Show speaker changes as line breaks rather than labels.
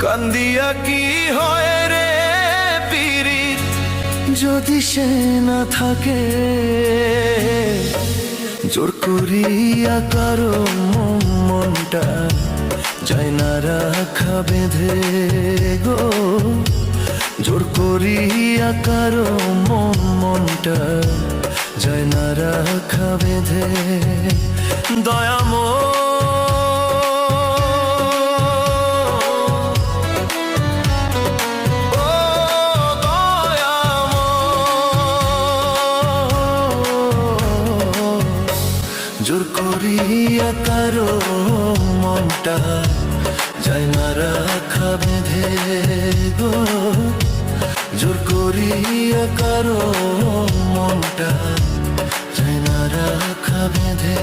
কান্দিয়া কি হয় রে পীড়িত যদি সে না থাকে, জোর করিয়া কারো মনটা যায় না রাখা বেঁধে গো, জোর করিয়া কারো মনটা যায় না রাখা বেঁধে। দয়াময় জোর করিয়া কারো মনটা যায় না রাখা বেঁধে গো, জোর করিয়া কারো মনটা যায় না রাখা বেঁধে।